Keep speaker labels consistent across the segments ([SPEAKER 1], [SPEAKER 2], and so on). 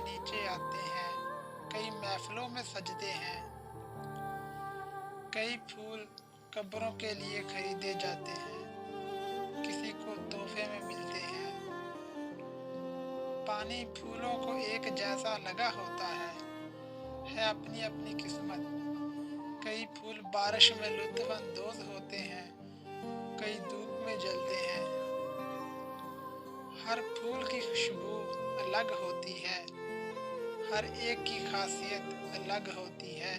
[SPEAKER 1] नीचे आते हैं, कई महफिलों में सजते हैं, कई फूल कब्रों के लिए खरीदे जाते हैं, किसी को तोहफे में मिलते हैं। पानी फूलों को एक जैसा लगा होता है अपनी अपनी किस्मत। कई फूल बारिश में लुत्फ अंदोज होते हैं, कई धूप में जलते हैं। हर फूल की खुशबू अलग होती है, हर एक की खासियत अलग होती है।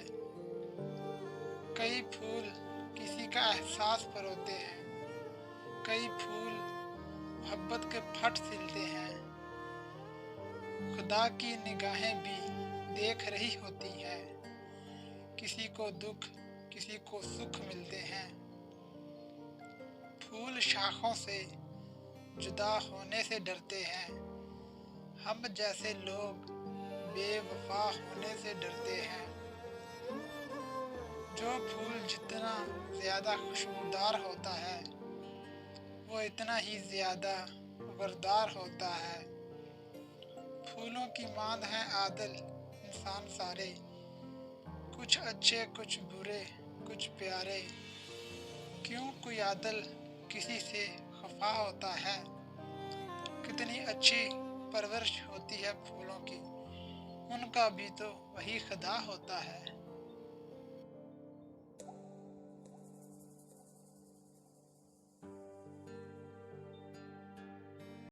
[SPEAKER 1] कई फूल किसी का एहसास परोते हैं, कई फूल मोहब्बत के फट सिलते हैं। खुदा की निगाहें भी देख रही होती हैं, किसी को दुख किसी को सुख मिलते हैं। फूल शाखों से जुदा होने से डरते हैं, हम जैसे लोग बेवफा होने से डरते हैं। जो फूल जितना ज़्यादा खुशबूदार होता है वो इतना ही ज़्यादा वफादार होता है। फूलों की मांद है आदल इंसान सारे, कुछ अच्छे कुछ बुरे कुछ प्यारे। क्यों कोई आदल किसी से खफा होता है, कितनी अच्छी परवरिश होती है फूलों की, उनका भी तो वही खुदा होता है।